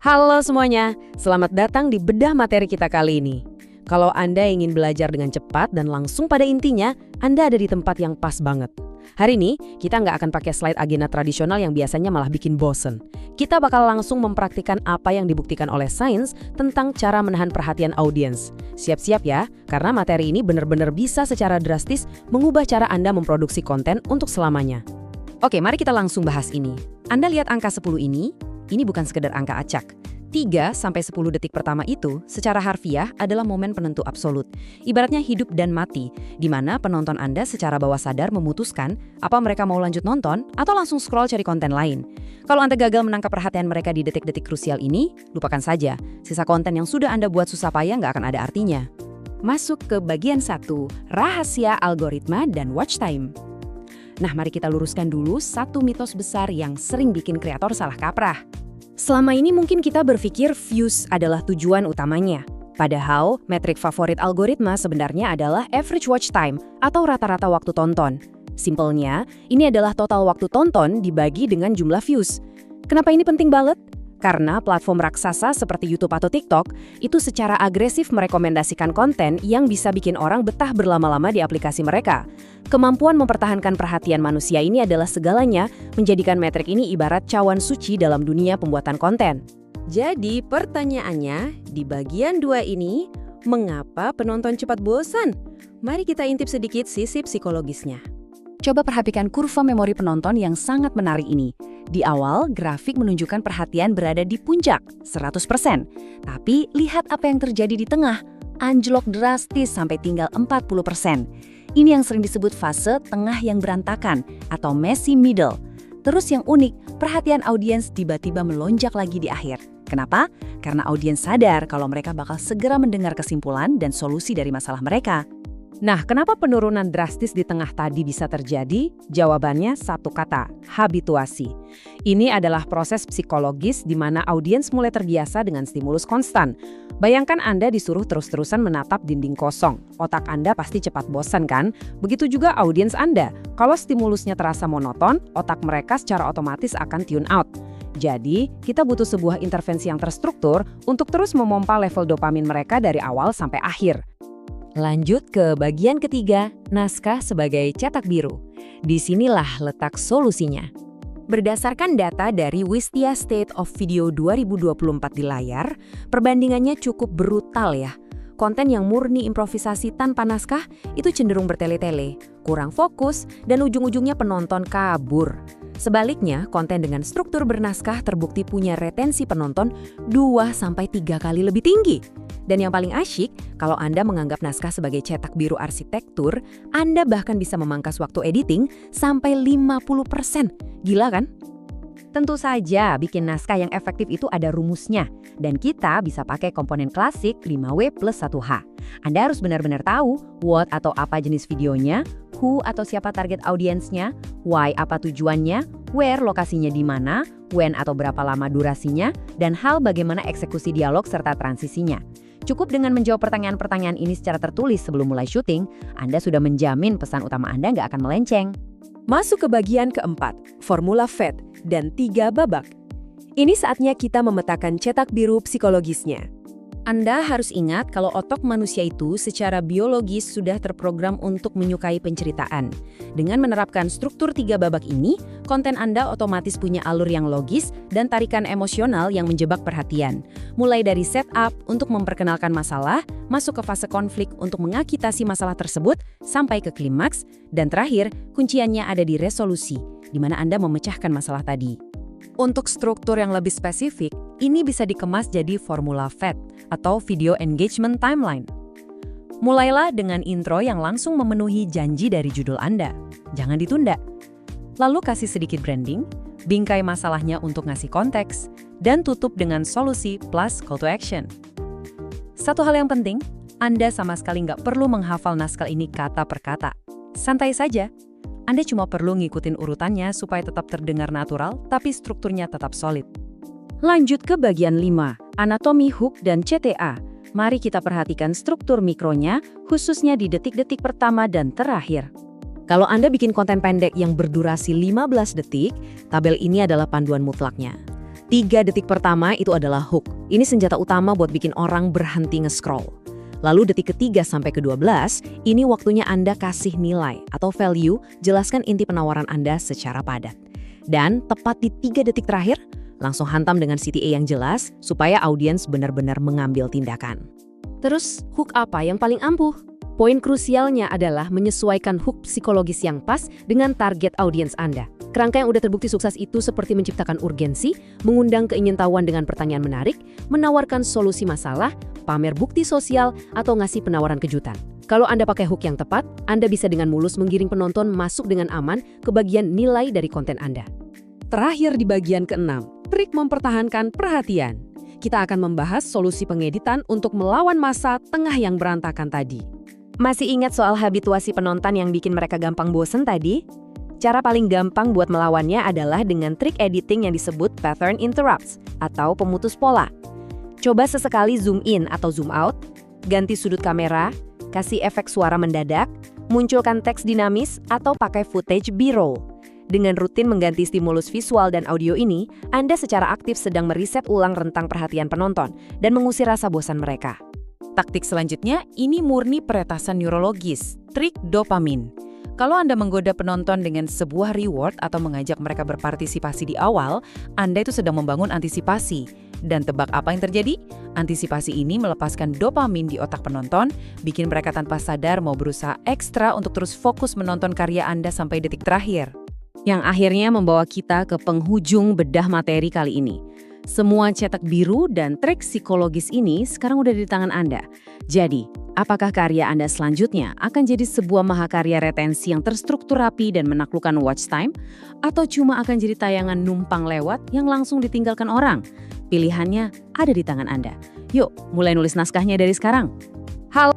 Halo semuanya, selamat datang di bedah materi kita kali ini. Kalau Anda ingin belajar dengan cepat dan langsung pada intinya, Anda ada di tempat yang pas banget. Hari ini, kita nggak akan pakai slide agenda tradisional yang biasanya malah bikin bosen. Kita bakal langsung mempraktikkan apa yang dibuktikan oleh sains tentang cara menahan perhatian audiens. Siap-siap ya, karena materi ini benar-benar bisa secara drastis mengubah cara Anda memproduksi konten untuk selamanya. Oke, mari kita langsung bahas ini. Anda lihat angka 10 ini bukan sekedar angka acak. 3-10 detik pertama itu secara harfiah adalah momen penentu absolut. Ibaratnya hidup dan mati, di mana penonton Anda secara bawah sadar memutuskan apa mereka mau lanjut nonton atau langsung scroll cari konten lain. Kalau Anda gagal menangkap perhatian mereka di detik-detik krusial ini, lupakan saja. Sisa konten yang sudah Anda buat susah payah nggak akan ada artinya. Masuk ke bagian 1, rahasia algoritma dan watch time. Nah, mari kita luruskan dulu satu mitos besar yang sering bikin kreator salah kaprah. Selama ini mungkin kita berpikir views adalah tujuan utamanya. Padahal, metrik favorit algoritma sebenarnya adalah average watch time atau rata-rata waktu tonton. Simpelnya, ini adalah total waktu tonton dibagi dengan jumlah views. Kenapa ini penting banget? Karena platform raksasa seperti YouTube atau TikTok itu secara agresif merekomendasikan konten yang bisa bikin orang betah berlama-lama di aplikasi mereka. Kemampuan mempertahankan perhatian manusia ini adalah segalanya, menjadikan metrik ini ibarat cawan suci dalam dunia pembuatan konten. Jadi pertanyaannya, di bagian 2 ini, mengapa penonton cepat bosan? Mari kita intip sedikit sisi psikologisnya. Coba perhatikan kurva memori penonton yang sangat menarik ini. Di awal, grafik menunjukkan perhatian berada di puncak, 100%. Tapi lihat apa yang terjadi di tengah, anjlok drastis sampai tinggal 40%. Ini yang sering disebut fase tengah yang berantakan atau messy middle. Terus yang unik, perhatian audiens tiba-tiba melonjak lagi di akhir. Kenapa? Karena audiens sadar kalau mereka bakal segera mendengar kesimpulan dan solusi dari masalah mereka. Nah, kenapa penurunan drastis di tengah tadi bisa terjadi? Jawabannya satu kata, habituasi. Ini adalah proses psikologis di mana audiens mulai terbiasa dengan stimulus konstan. Bayangkan Anda disuruh terus-terusan menatap dinding kosong. Otak Anda pasti cepat bosan kan? Begitu juga audiens Anda. Kalau stimulusnya terasa monoton, otak mereka secara otomatis akan tune out. Jadi, kita butuh sebuah intervensi yang terstruktur untuk terus memompa level dopamin mereka dari awal sampai akhir. Lanjut ke bagian ketiga, naskah sebagai cetak biru. Disinilah letak solusinya. Berdasarkan data dari Wistia State of Video 2024 di layar, perbandingannya cukup brutal ya. Konten yang murni improvisasi tanpa naskah itu cenderung bertele-tele, kurang fokus, dan ujung-ujungnya penonton kabur. Sebaliknya, konten dengan struktur bernaskah terbukti punya retensi penonton 2-3 kali lebih tinggi. Dan yang paling asyik, kalau Anda menganggap naskah sebagai cetak biru arsitektur, Anda bahkan bisa memangkas waktu editing sampai 50%. Gila kan? Tentu saja, bikin naskah yang efektif itu ada rumusnya. Dan kita bisa pakai komponen klasik 5W plus 1H. Anda harus benar-benar tahu what atau apa jenis videonya, who atau siapa target audiensnya, why apa tujuannya, where lokasinya di mana, when atau berapa lama durasinya, dan hal bagaimana eksekusi dialog serta transisinya. Cukup dengan menjawab pertanyaan-pertanyaan ini secara tertulis sebelum mulai syuting, Anda sudah menjamin pesan utama Anda nggak akan melenceng. Masuk ke bagian keempat, formula FET dan 3 babak. Ini saatnya kita memetakan cetak biru psikologisnya. Anda harus ingat kalau otak manusia itu secara biologis sudah terprogram untuk menyukai penceritaan. Dengan menerapkan struktur 3 babak ini, konten Anda otomatis punya alur yang logis dan tarikan emosional yang menjebak perhatian. Mulai dari setup untuk memperkenalkan masalah, masuk ke fase konflik untuk mengakitasi masalah tersebut, sampai ke klimaks, dan terakhir, kunciannya ada di resolusi, di mana Anda memecahkan masalah tadi. Untuk struktur yang lebih spesifik, ini bisa dikemas jadi formula FET atau Video Engagement Timeline. Mulailah dengan intro yang langsung memenuhi janji dari judul Anda. Jangan ditunda. Lalu kasih sedikit branding, bingkai masalahnya untuk ngasih konteks, dan tutup dengan solusi plus call to action. Satu hal yang penting, Anda sama sekali nggak perlu menghafal naskah ini kata per kata. Santai saja. Anda cuma perlu ngikutin urutannya supaya tetap terdengar natural, tapi strukturnya tetap solid. Lanjut ke bagian 5, anatomi hook dan CTA. Mari kita perhatikan struktur mikronya, khususnya di detik-detik pertama dan terakhir. Kalau Anda bikin konten pendek yang berdurasi 15 detik, tabel ini adalah panduan mutlaknya. 3 detik pertama itu adalah hook. Ini senjata utama buat bikin orang berhenti nge-scroll. Lalu detik ketiga sampai ke-12, ini waktunya Anda kasih nilai atau value, jelaskan inti penawaran Anda secara padat. Dan tepat di 3 detik terakhir, langsung hantam dengan CTA yang jelas supaya audiens benar-benar mengambil tindakan. Terus, hook apa yang paling ampuh? Poin krusialnya adalah menyesuaikan hook psikologis yang pas dengan target audiens Anda. Kerangka yang udah terbukti sukses itu seperti menciptakan urgensi, mengundang keingintahuan dengan pertanyaan menarik, menawarkan solusi masalah, pamer bukti sosial, atau ngasih penawaran kejutan. Kalau Anda pakai hook yang tepat, Anda bisa dengan mulus menggiring penonton masuk dengan aman ke bagian nilai dari konten Anda. Terakhir di bagian ke-6, trik mempertahankan perhatian. Kita akan membahas solusi pengeditan untuk melawan masa tengah yang berantakan tadi. Masih ingat soal habituasi penonton yang bikin mereka gampang bosen tadi? Cara paling gampang buat melawannya adalah dengan trik editing yang disebut pattern interrupts atau pemutus pola. Coba sesekali zoom in atau zoom out, ganti sudut kamera, kasih efek suara mendadak, munculkan teks dinamis, atau pakai footage B-roll. Dengan rutin mengganti stimulus visual dan audio ini, Anda secara aktif sedang meriset ulang rentang perhatian penonton dan mengusir rasa bosan mereka. Taktik selanjutnya, ini murni peretasan neurologis, trik dopamin. Kalau Anda menggoda penonton dengan sebuah reward atau mengajak mereka berpartisipasi di awal, Anda itu sedang membangun antisipasi. Dan tebak apa yang terjadi? Antisipasi ini melepaskan dopamin di otak penonton, bikin mereka tanpa sadar mau berusaha ekstra untuk terus fokus menonton karya Anda sampai detik terakhir. Yang akhirnya membawa kita ke penghujung bedah materi kali ini. Semua cetak biru dan trik psikologis ini sekarang udah di tangan Anda. Jadi, apakah karya Anda selanjutnya akan jadi sebuah mahakarya retensi yang terstruktur rapi dan menaklukkan watch time? Atau cuma akan jadi tayangan numpang lewat yang langsung ditinggalkan orang? Pilihannya ada di tangan Anda. Yuk, mulai nulis naskahnya dari sekarang. Halo.